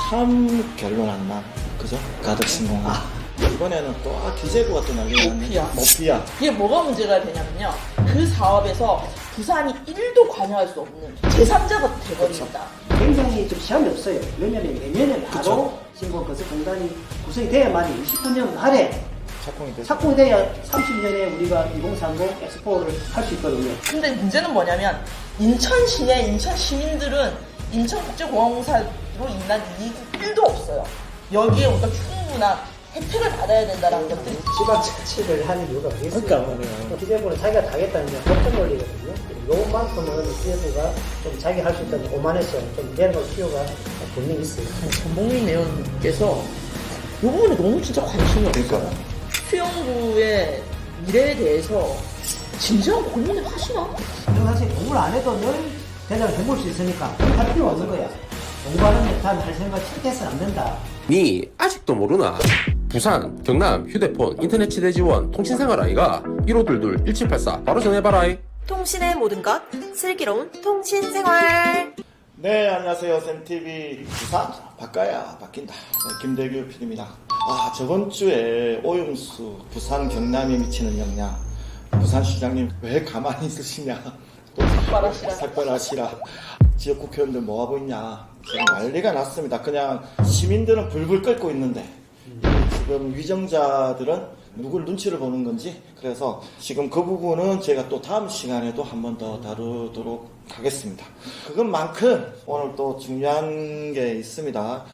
참 결론 안 나. 그죠? 가덕 신공항. 이번에는 또 기재부가 또 난리가 났네. 모피아. 이게 뭐가 문제가 되냐면요. 그 사업에서 부산이 1도 관여할 수 없는 제3자가 돼버립니다. 굉장히 좀 시간이 없어요. 왜냐면 내년에 바로 신공건설공단이 구성이 돼야만이 29년 말에 착공이 돼야 30년에 우리가 2030 엑스포를 할 수 있거든요. 근데 문제는 뭐냐면 인천 시내 인천 시민들은 인천국제공항공사로 인한 이익이 1도 없어요. 여기에 우리가 충분한 혜택을 받아야 된다는 것들이 지방 자치를 하는 이유가 뭐겠어요? 그러니까 기재부는 자기가 다 하겠다는 게 법적 논리거든요. 요만큼은 기재부가 좀 자기 할 수 있다는 오만해서 좀 내놓을 필요가 분명히 있어요. 전봉민 의원님께서 이 부분에 너무 진짜 관심이 없어요. 수영구의 미래에 대해서 진지한 고민을 하시나? 사실 공부를 안 해도 늘 대장을 해볼 수 있으니까 할 필요 없는 거야. 공부하는 데단 할 생각 절대 해서는 안 된다. 니 아직도 모르나? 부산, 경남, 휴대폰, 인터넷 치대 지원, 통신생활 아이가 1522-1784 바로 전해봐라. 통신의 모든 것 슬기로운 통신생활. 네, 안녕하세요. 쌤TV 부산 바꿔야 바뀐다. 네, 김대규 PD입니다. 저번 주에 오염수 부산 경남에 미치는 영향. 부산시장님 왜 가만히 있으시냐. 또 삭발하시라. 지역 국회의원들 뭐하고 있냐. 지금 난리가 났습니다. 그냥 시민들은 불불 끓고 있는데 지금 위정자들은 누굴 눈치를 보는 건지, 그래서 지금 그 부분은 제가 또 다음 시간에도 한 번 더 다루도록 하겠습니다. 그것만큼 오늘 또 중요한 게 있습니다.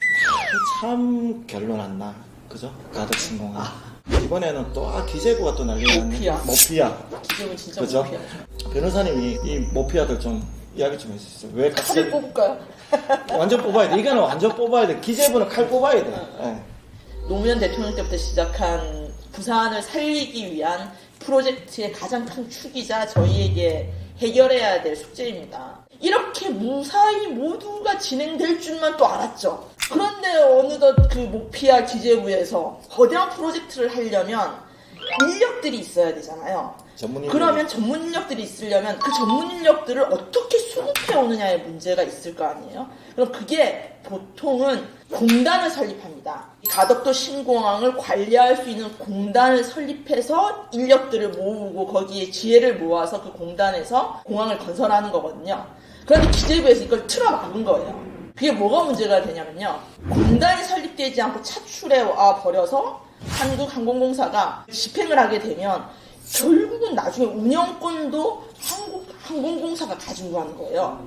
참 결론 안 나. 그죠? 가덕 신공항. 이번에는 또 기재부가 또 난리가 났네. 모피아. 기재부 진짜 그죠? 모피아. 변호사님이 이 모피아들 좀 이야기 좀 해주세요. 왜 칼을 뽑을까요? 완전 뽑아야 돼. 이거는 완전 뽑아야 돼. 기재부는 칼 뽑아야 돼. 네. 노무현 대통령 때부터 시작한 부산을 살리기 위한 프로젝트의 가장 큰 축이자 저희에게 해결해야 될 숙제입니다. 이렇게 무사히 모두가 진행될 줄만 또 알았죠. 그런데 어느덧 그 모피아 기재부에서 거대한 프로젝트를 하려면 인력들이 있어야 되잖아요. 그러면 전문 인력들이 있으려면 그 전문 인력들을 어떻게 수급해 오느냐의 문제가 있을 거 아니에요? 그럼 그게 보통은 공단을 설립합니다. 가덕도 신공항을 관리할 수 있는 공단을 설립해서 인력들을 모으고 거기에 지혜를 모아서 그 공단에서 공항을 건설하는 거거든요. 그런데 기재부에서 이걸 틀어막은 거예요. 그게 뭐가 문제가 되냐면요. 공단이 설립되지 않고 차출해 와 버려서 한국항공공사가 집행을 하게 되면 결국은 나중에 운영권도 한국항공공사가 가지고 가는 거예요.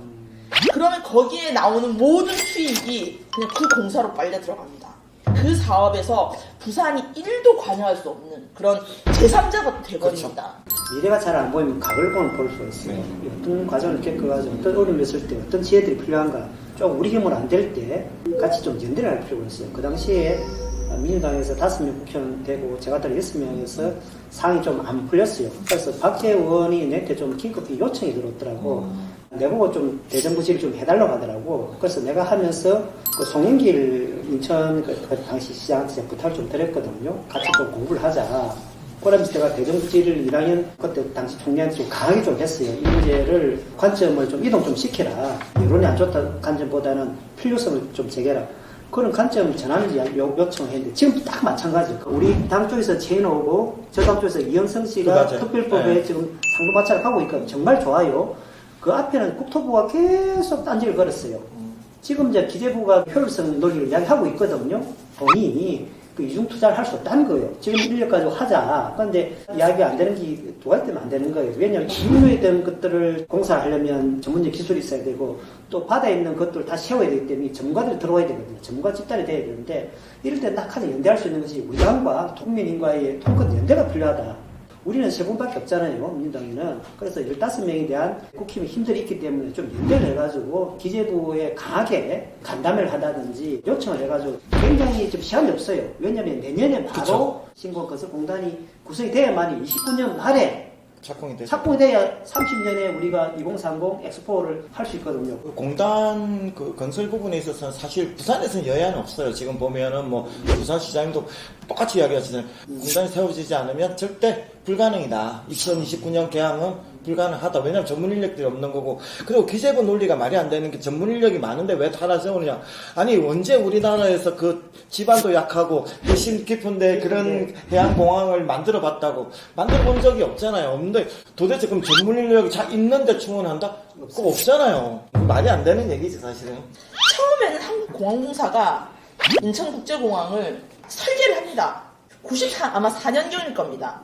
그러면 거기에 나오는 모든 수익이 그냥 그 공사로 빨려 들어갑니다. 그 사업에서 부산이 1도 관여할 수 없는 그런 제3자가 돼버립니다. 미래가 잘 안 보이면 각을 볼 수가 있어요. 어떤 과정을 겪어가지고 어떤 어려움이 있을 때 어떤 지혜들이 필요한가, 좀 우리 힘으로 안 될 때 같이 좀 연대를 할 필요가 있어요. 그 당시에 민주당에서 5명 국회의원 되고 제가 따라 6명에서 상이 좀 안 풀렸어요. 그래서 박재 의원이 내한테 좀 긴급히 요청이 들어왔더라고. 내보고 좀 대정부질을 좀 해달라고 하더라고. 그래서 내가 하면서 그 송영길 인천 그 당시 시장한테 부탁을 좀 드렸거든요. 같이 좀 공부를 하자. 그러면서 제가 대정부질을 1학년 그때 당시 총리한테 좀 강하게 좀 했어요. 이 문제를 관점을 좀 이동 좀 시켜라. 여론이 안 좋다 관점보다는 필요성을 좀 제기해라. 그런 관점 전하는지 요청을 했는데 지금 딱 마찬가지예요. 우리 당 쪽에서 제인 오고 저 당 쪽에서 이영성 씨가 특별법에 지금 상도 관찰을 하고 있거든요. 정말 좋아요. 그 앞에는 국토부가 계속 딴지를 걸었어요. 지금 이제 기재부가 효율성 논리를 이야기하고 있거든요. 본인이 그 이중투자를 할 수 없다는 거예요. 지금 인력 가지고 하자. 그런데 이야기가 안 되는 게 두 가지 때문에 안 되는 거예요. 왜냐하면 인류에 대한 것들을 공사를 하려면 전문적 기술이 있어야 되고 또 바다에 있는 것들을 다 세워야 되기 때문에 전문가들이 들어와야 되거든요. 전문가 집단이 돼야 되는데 이럴 때 딱 하나 연대할 수 있는 것이 우리 당과 통민인과의 통큰 연대가 필요하다. 우리는 3분밖에 없잖아요, 민주당에는. 그래서 15명에 대한 국힘의 힘들이 있기 때문에 좀 연대를 해가지고 기재부에 강하게 간담회를 하다든지 요청을 해가지고 굉장히 좀 시간이 없어요. 왜냐면 내년에 바로 신공건설공단이 구성이 돼야만이 29년 말에 착공이 돼야 30년에 우리가 2030 엑스포를 할 수 있거든요. 공단 그 건설 부분에 있어서는 사실 부산에서는 여야는 없어요. 지금 보면은 뭐 부산시장님도 똑같이 이야기하시잖아요. 공단이 세워지지 않으면 절대 불가능이다. 2029년 개항은 불가능하다. 왜냐면 전문 인력들이 없는 거고. 그리고 기재부 논리가 말이 안 되는 게 전문 인력이 많은데 왜 하나 세우느냐. 아니 언제 우리나라에서 그 지반도 약하고 내심 깊은데 그런 해양공항을 만들어 봤다고. 만들어 본 적이 없잖아요. 없는데 도대체 그럼 전문 인력이 있는데 충원한다? 그거 없잖아요. 말이 안 되는 얘기지 사실은. 처음에는 한국공항공사가 인천국제공항을 설계를 합니다. 아마 4년경일 겁니다.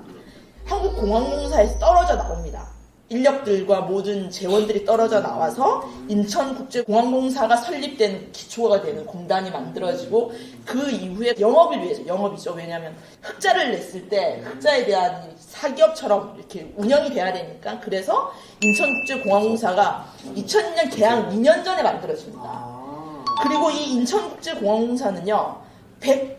한국공항공사에서 떨어져 나옵니다. 인력들과 모든 재원들이 떨어져 나와서 인천국제공항공사가 설립된 기초가 되는 공단이 만들어지고 그 이후에 영업을 위해서, 영업이죠. 왜냐하면 흑자를 냈을 때 흑자에 대한 사기업처럼 이렇게 운영이 돼야 되니까. 그래서 인천국제공항공사가 2000년 개항 2년 전에 만들어집니다. 그리고 이 인천국제공항공사는요 100%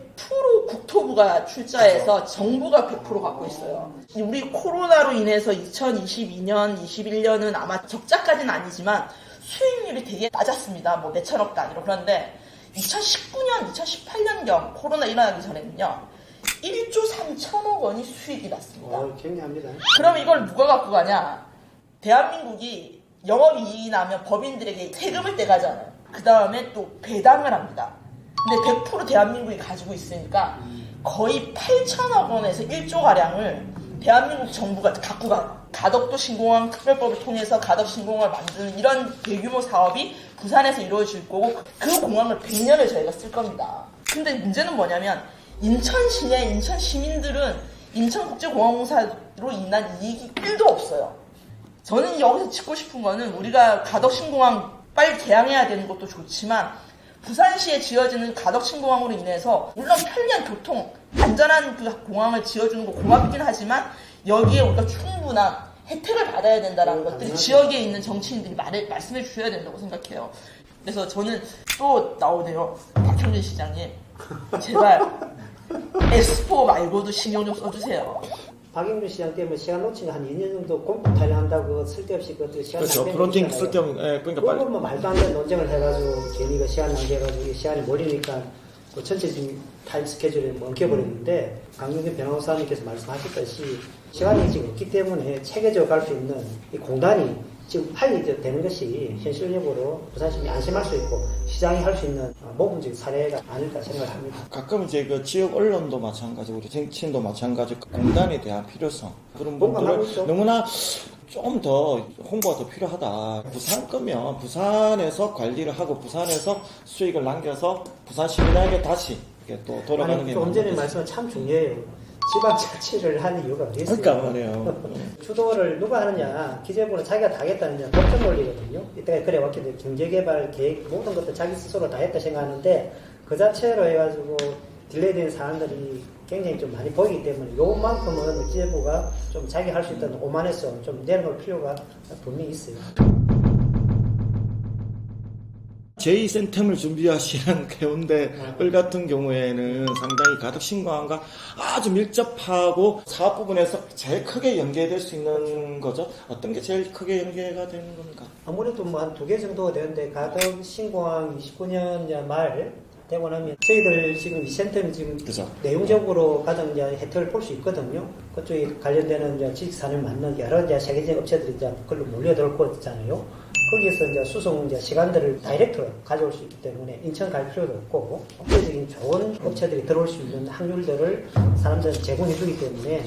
국토부가 출자해서 정부가 100% 갖고 있어요. 우리 코로나로 인해서 2022년, 21년은 아마 적자까지는 아니지만 수익률이 되게 낮았습니다. 뭐 몇천억 단위로. 그런데 2019년, 2018년경 코로나 일어나기 전에는요 1조 3천억 원이 수익이 났습니다. 굉장합니다. 그럼 이걸 누가 갖고 가냐? 대한민국이 영업이익이 나면 법인들에게 세금을 떼가잖아요. 그 다음에 또 배당을 합니다. 근데 100% 대한민국이 가지고 있으니까 거의 8천억 원에서 1조가량을 대한민국 정부가 갖고 가요. 가덕도 신공항 특별법을 통해서 가덕 신공항을 만드는 이런 대규모 사업이 부산에서 이루어질 거고 그 공항을 100년을 저희가 쓸 겁니다. 근데 문제는 뭐냐면 인천 시내, 인천 시민들은 인천국제공항공사로 인한 이익이 1도 없어요. 저는 여기서 짚고 싶은 거는 우리가 가덕 신공항 빨리 개항해야 되는 것도 좋지만 부산시에 지어지는 가덕 신공항으로 인해서 물론 편리한 교통, 안전한 그 공항을 지어주는 거 고맙긴 하지만 여기에 우리가 충분한 혜택을 받아야 된다는 것들이 지역에 있는 정치인들이 말씀해 주셔야 된다고 생각해요. 그래서 저는 또 나오네요. 박형준 시장님. 제발 엑스포 말고도 신경 좀 써주세요. 박영준 시장 때문에 시간 놓치면 한 2년 정도 공포 탈영한다고 쓸데없이 그 시간 그렇죠. 프론팅 쓸겸 그러니까 빨리. 뭐 말도 안 되는 논쟁을 해가지고 괜히 그 시간 낭비해가지고 시간이 몰리니까 그 전체적인 타임 스케줄에 멈춰버렸는데 강용균 변호사님께서 말씀하셨듯이 시간이 지금 없기 때문에 체계적으로 갈 수 있는 이 공단이 지금 빨리 되는 것이 현실적으로 부산시민이 안심할 수 있고 시장이 할 수 있는 모범적인 사례가 아닐까 생각을 합니다. 가끔 이제 그 지역 언론도 마찬가지고 우리 정치인도 마찬가지고 공단에 대한 필요성 그런 분들은 너무나 좀 더 홍보가 더 필요하다. 부산 거면 부산에서 관리를 하고 부산에서 수익을 남겨서 부산 시민에게 다시 이렇게 또 돌아가는 게 조금 전에 말씀은 참 중요해요. 지방자치를 하는 이유가 어디 있어요? 그러니까 말이에요. 주도를 누가 하느냐, 기재부는 자기가 다 하겠다느냐, 법적 논리거든요. 이때까지 그래 왔기 때문에 경제개발 계획 모든 것도 자기 스스로 다 했다 생각하는데 그 자체로 해가지고 딜레이된 사안들이 굉장히 좀 많이 보이기 때문에 요만큼은 기재부가 좀 자기 할 수 있다는 오만해서 좀 내려놓을 필요가 분명히 있어요. 제2센텀을 준비하시는 해운대 을 같은 경우에는 상당히 가덕 신공항과 아주 밀접하고 사업 부분에서 제일 크게 연계될 수 있는 거죠. 어떤 게 제일 크게 연계가 되는 겁니까? 아무래도 뭐 한 2개 정도가 되는데 가덕 신공항 29년 말 되고 나면 저희들 지금 이 센터는 지금 그죠. 내용적으로 가장 이제 혜택을 볼 수 있거든요. 그쪽에 관련되는 이제 지식산을 만든 여러 이제 세계적인 업체들이 이제 그걸로 몰려들 거 있잖아요. 거기에서 이제 수송 이제 시간들을 다이렉트로 가져올 수 있기 때문에 인천 갈 필요도 없고 국제적인 좋은 업체들이 들어올 수 있는 확률들을 사람들은 제공해주기 때문에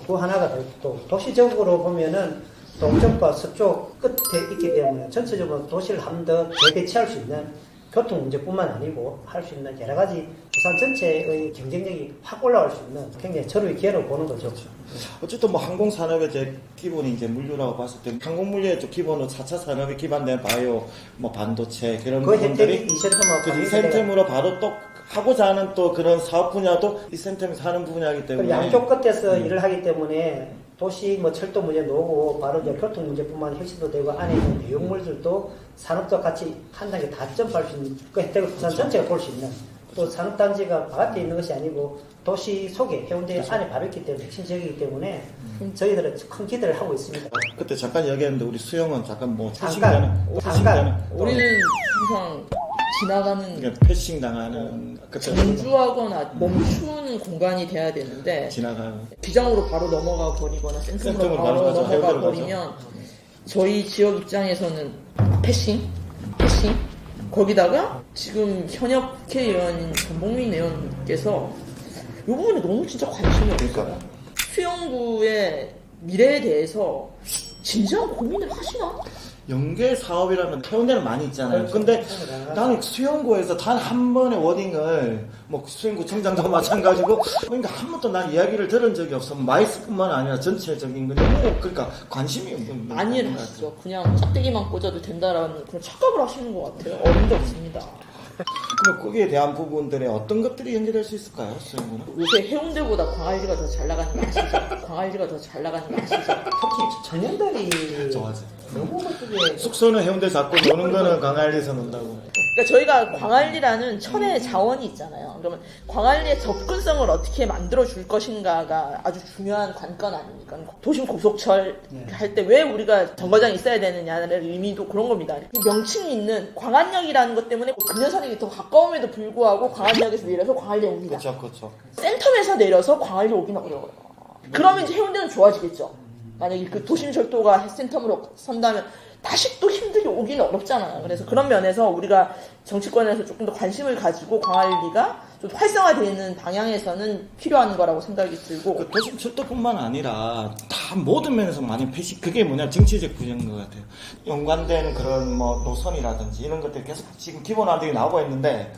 그 하나가 또 도시적으로 보면은 동쪽과 서쪽 끝에 있기 때문에 전체적으로 도시를 한 번 더 재배치할 수 있는 교통 문제뿐만 아니고 할 수 있는 여러 가지 부산 전체의 경쟁력이 확 올라갈 수 있는 굉장히 절호의 기회로 보는 거죠. 어쨌든 뭐 항공산업의 제 기본이 이제 물류라고 봤을 때 항공물류의 좀 기본은 4차 산업에 기반된 바이오, 뭐 반도체 그런 그 부분들이 혜택이 이 센터만 이센텀으로 바로 또 하고자 하는 또 그런 사업 분야도 이센텀에서 하는 분야이기 때문에 양쪽 끝에서 일을 하기 때문에 도시 뭐 철도 문제 놓고 바로 이제 교통 문제뿐만 혁신도 되고 안에 있는 내용물들도 산업도 같이 한 단계 다 점프할 수 있는 그 혜택을 부산 전체가 볼 수 있는 또 산업단지가 바깥에 있는 것이 아니고 도시 속에 해운대 안에 바로 있기 때문에 핵심 지역이기 때문에 저희들은 큰 기대를 하고 있습니다. 그때 잠깐 얘기했는데 우리 수영은 잠깐 뭐 잠깐 우리는 항상 지나가는 그러니까 패싱 당하는 그때 정주하거나 멈추는 공간이 돼야 되는데 지나가는 기장으로 바로 넘어가 버리거나 센텀으로 센텀으로 바로 바로 넘어가 해결을 버리면 저희 지역 입장에서는 패싱 거기다가 지금 현역 국회의원인 전봉민 의원께서 이 부분에 너무 진짜 관심이 없어요. 그러니까. 수영구의 미래에 대해서 진지한 고민을 하시나? 연계 사업이라면 해운대는 많이 있잖아요. 근데 나는 수영구에서 단 한 번의 워딩을 뭐 수영구 청장도 마찬가지고 그러니까 한 번도 난 이야기를 들은 적이 없어. 마이스뿐만 아니라 전체적인 건 너무 그러니까 관심이 없는 많이는 하시죠. 그냥 짝대기만 꽂아도 된다라는 그런 착각을 하시는 것 같아요. 어림도 없습니다. 그럼 거기에 대한 부분들에 어떤 것들이 연계될 수 있을까요, 수영구는? 요새 해운대보다 광안리가 더 잘 나가는 거 아시죠? 광안리가 더 잘 나가는 거 아시죠? 특히 청년들이 좋아하지. 너무 그게 숙소는 해운대 잡고 노는 거는 강화리에서 논다고. 그러니까 저희가 광안리라는 천혜의 자원이 있잖아요. 그러면 광안리의 접근성을 어떻게 만들어 줄 것인가가 아주 중요한 관건 아닙니까? 도심 고속철 할 때 왜 우리가 정거장이 있어야 되느냐는 의미도 그런 겁니다. 그 명칭이 있는 광안역이라는 것 때문에 금년산역이 더 가까움에도 불구하고 광안역에서 내려서 광안리에 옵니다. 그렇죠. 센텀에서 내려서 광안리 오기는 어려워요. 그러면 이제 해운대는 좋아지겠죠. 만약에 그 도심철도가 센텀으로 선다면 다시 또 힘들게 오기는 어렵잖아요. 그래서 그런 면에서 우리가 정치권에서 조금 더 관심을 가지고 광안리가 좀 활성화되는 방향에서는 필요한 거라고 생각이 들고 그 도심 철도뿐만 아니라 다 모든 면에서 많이 패시 그게 뭐냐 정치적 구조인 것 같아요. 연관된 그런 뭐 노선이라든지 이런 것들 계속 지금 기본안들이 나오고 있는데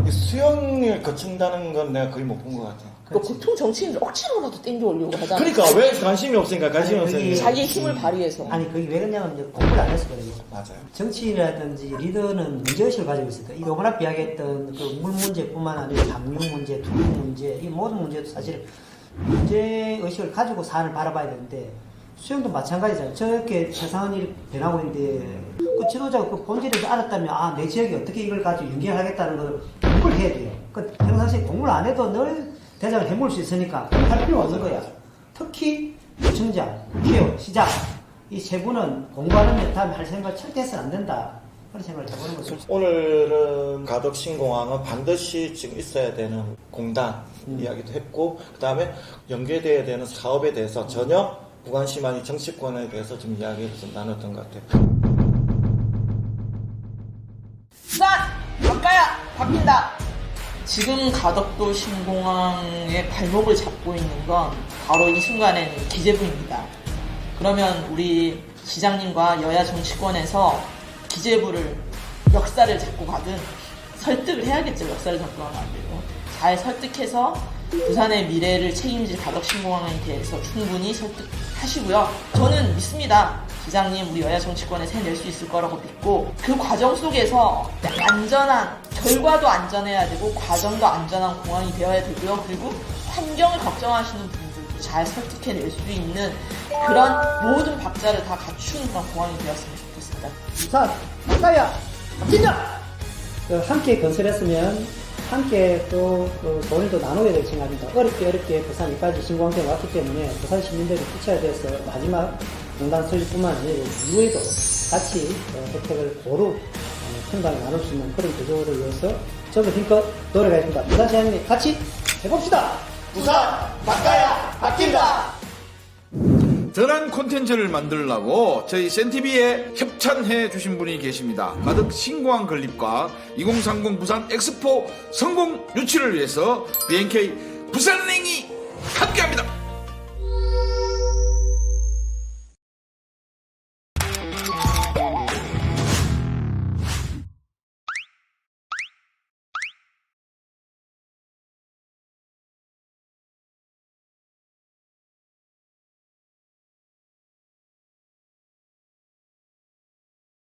이 수영을 거친다는 건 내가 거의 못 본 것 같아요. 그 보통 정치인들 억지로라도 땡겨 올려고 하잖아요. 그러니까 왜 관심이 없으니까 관심이 아니, 없으니까. 자기의 힘을 발휘해서. 아니 그게 왜 그러냐면 이제 공부를 안 해서 그래요. 맞아요. 정치인이라든지 리더는 문제의식을 가지고 있으니까 이 오버랩 이야기했던 그 물 문제뿐만 아니라 담요 문제, 투기 문제 이 모든 문제도 사실 문제의식을 가지고 사안을 바라봐야 되는데 수영도 마찬가지잖아요. 저렇게 세상은 일이 변하고 있는데 그 지도자가 그 본질을 알았다면 아 내 지역이 어떻게 이걸 가지고 연결하겠다는 걸 공부를 해야 돼요. 그 평상시에 공부를 안 해도 늘 대장을 해볼 수 있으니까 할 필요 없는 거야. 특히 구청장, 국회의원, 시장 이 세 분은 공부하는 다음에 할 생각을 절대 해서는 안 된다. 그런 생각을 해보는 거죠. 오늘은 가덕신공항은 반드시 지금 있어야 되는 공단 이야기도 했고 그 다음에 연계돼야 되는 사업에 대해서 전혀 무관심한 이 정치권에 대해서 좀 이야기를 좀 나눴던 것 같아요. 부산! 바꿔야! 바뀐다! 지금 가덕도 신공항의 발목을 잡고 있는 건 바로 이 순간에는 기재부입니다. 그러면 우리 시장님과 여야 정치권에서 기재부를 역사를 잡고 가든 설득을 해야겠죠. 역사를 잡고 가면 안 되고. 잘 설득해서 부산의 미래를 책임질 가덕신공항에 대해서 충분히 설득하시고요. 저는 믿습니다. 시장님 우리 여야 정치권에서 해낼 수 있을 거라고 믿고 그 과정 속에서 안전한 결과도 안전해야 되고 과정도 안전한 공항이 되어야 되고요. 그리고 환경을 걱정하시는 분들도 잘 설득해낼 수 있는 그런 모든 박자를 다 갖춘 그런 공항이 되었으면 좋겠습니다. 부산, 바꿔야! 바뀐다! 함께 건설했으면 함께 또 돈을 더 나눠야 될 생각입니다. 어렵게 부산까지 신공항에 왔기 때문에 부산 시민들이 피쳐야 돼서 마지막 공단 설립뿐만 아니라 이후에도 같이 혜택을 고루 평등하게 나눌 수 있는 그런 구조를 위해서 저도 힘껏 노력하겠습니다. 부산 시장님 같이 해봅시다. 부산 바꿔야 바뀐다. 든든한 콘텐츠를 만들려고 저희 센TV에 협찬해 주신 분이 계십니다. 가덕 신공항 건립과 2030 부산 엑스포 성공 유치를 위해서 BNK 부산은행이 함께합니다.